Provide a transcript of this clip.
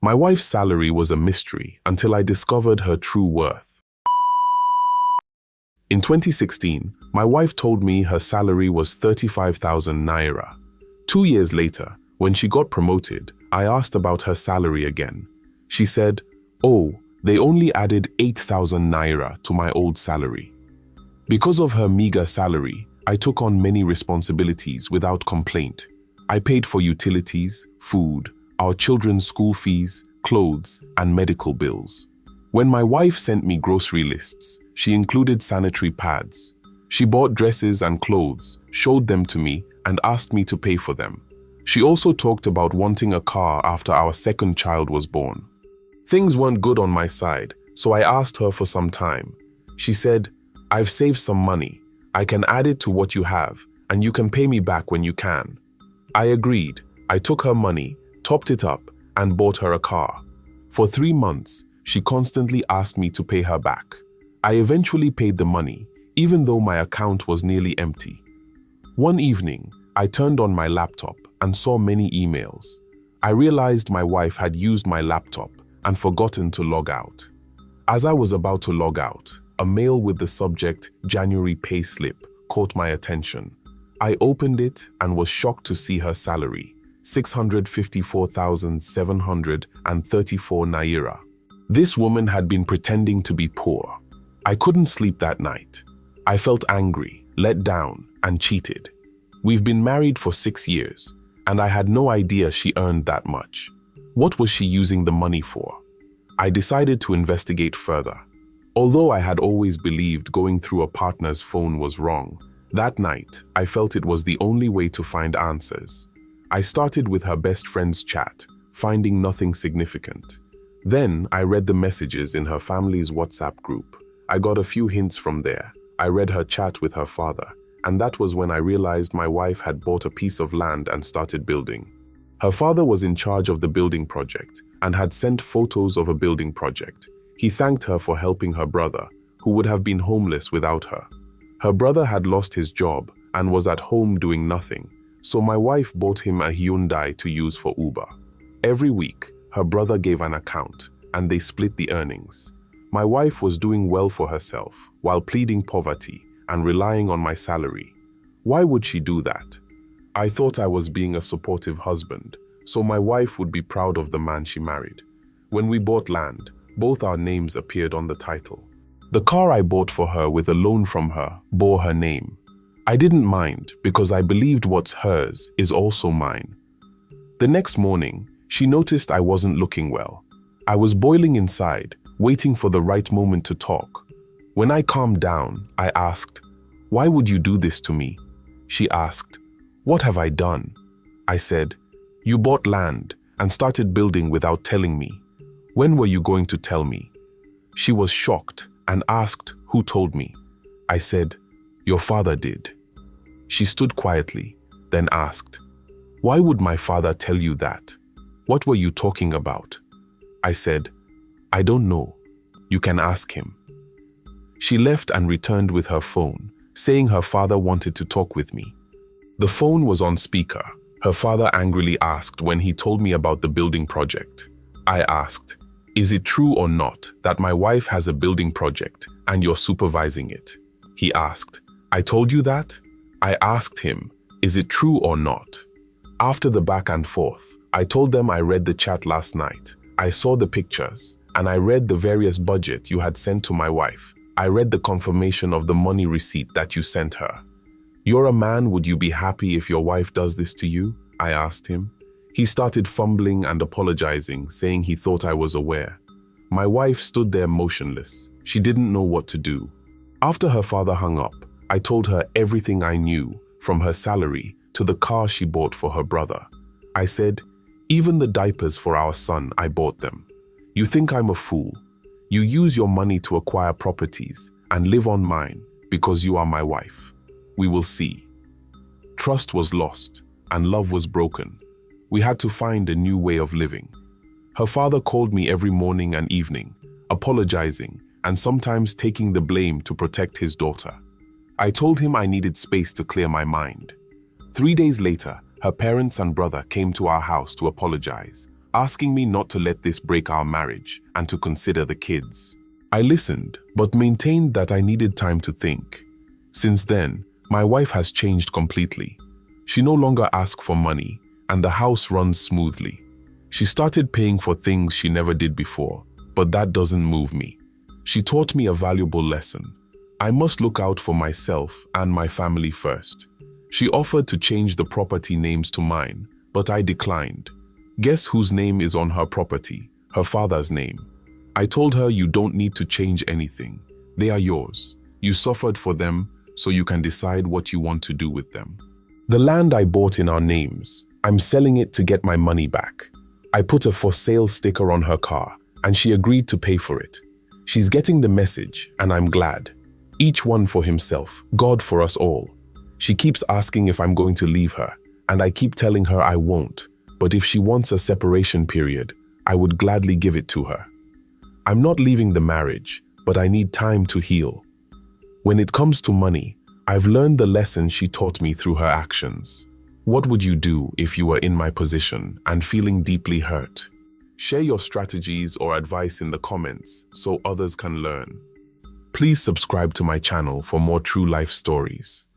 My wife's salary was a mystery until I discovered her true worth. In 2016, my wife told me her salary was 35,000 naira. 2 years later, when she got promoted, I asked about her salary again. She said, "Oh, they only added 8,000 naira to my old salary." Because of her meager salary, I took on many responsibilities without complaint. I paid for utilities, food, our children's school fees, clothes, and medical bills. When my wife sent me grocery lists, she included sanitary pads. She bought dresses and clothes, showed them to me, and asked me to pay for them. She also talked about wanting a car after our second child was born. Things weren't good on my side, so I asked her for some time. She said, "I've saved some money. I can add it to what you have, and you can pay me back when you can." I agreed. I took her money, topped it up, and bought her a car. For 3 months, she constantly asked me to pay her back. I eventually paid the money, even though my account was nearly empty. One evening, I turned on my laptop and saw many emails. I realized my wife had used my laptop and forgotten to log out. As I was about to log out, a mail with the subject "January pay slip" caught my attention. I opened it and was shocked to see her salary, 654,734 naira. This woman had been pretending to be poor. I couldn't sleep that night. I felt angry, let down, and cheated. We've been married for 6 years, and I had no idea she earned that much. What was she using the money for? I decided to investigate further. Although I had always believed going through a partner's phone was wrong, that night I felt it was the only way to find answers. I started with her best friend's chat, finding nothing significant. Then I read the messages in her family's WhatsApp group. I got a few hints from there. I read her chat with her father, and that was when I realized my wife had bought a piece of land and started building. Her father was in charge of the building project and had sent photos of a building project. He thanked her for helping her brother, who would have been homeless without her. Her brother had lost his job and was at home doing nothing, so my wife bought him a Hyundai to use for Uber. Every week, her brother gave an account, and they split the earnings. My wife was doing well for herself while pleading poverty and relying on my salary. Why would she do that? I thought I was being a supportive husband, so my wife would be proud of the man she married. When we bought land, both our names appeared on the title. The car I bought for her with a loan from her bore her name. I didn't mind because I believed what's hers is also mine. The next morning, she noticed I wasn't looking well. I was boiling inside, waiting for the right moment to talk. When I calmed down, I asked, "Why would you do this to me?" She asked, "What have I done?" I said, "You bought land and started building without telling me. When were you going to tell me?" She was shocked and asked who told me. I said, "Your father did." She stood quietly, then asked, "Why would my father tell you that? What were you talking about?" I said, "I don't know. You can ask him." She left and returned with her phone, saying her father wanted to talk with me. The phone was on speaker. Her father angrily asked when he told me about the building project. I asked, "Is it true or not that my wife has a building project and you're supervising it?" He asked, "I told you that?" I asked him, "Is it true or not?" After the back and forth, I told them I read the chat last night. I saw the pictures, and I read the various budget you had sent to my wife. I read the confirmation of the money receipt that you sent her. "You're a man, would you be happy if your wife does this to you?" I asked him. He started fumbling and apologizing, saying he thought I was aware. My wife stood there motionless. She didn't know what to do. After her father hung up, I told her everything I knew, from her salary to the car she bought for her brother. I said, "Even the diapers for our son, I bought them. You think I'm a fool? You use your money to acquire properties and live on mine because you are my wife. We will see." Trust was lost and love was broken. We had to find a new way of living. Her father called me every morning and evening, apologizing and sometimes taking the blame to protect his daughter. I told him I needed space to clear my mind. 3 days later, her parents and brother came to our house to apologize, asking me not to let this break our marriage and to consider the kids. I listened, but maintained that I needed time to think. Since then, my wife has changed completely. She no longer asks for money, and the house runs smoothly. She started paying for things she never did before, but that doesn't move me. She taught me a valuable lesson. I must look out for myself and my family first. She offered to change the property names to mine, but I declined. Guess whose name is on her property? Her father's name. I told her you don't need to change anything. They are yours. You suffered for them, so you can decide what you want to do with them. The land I bought in our names, I'm selling it to get my money back. I put a for sale sticker on her car, and she agreed to pay for it. She's getting the message, and I'm glad. Each one for himself, God for us all. She keeps asking if I'm going to leave her, and I keep telling her I won't, but if she wants a separation period, I would gladly give it to her. I'm not leaving the marriage, but I need time to heal. When it comes to money, I've learned the lesson she taught me through her actions. What would you do if you were in my position and feeling deeply hurt? Share your strategies or advice in the comments so others can learn. Please subscribe to my channel for more true life stories.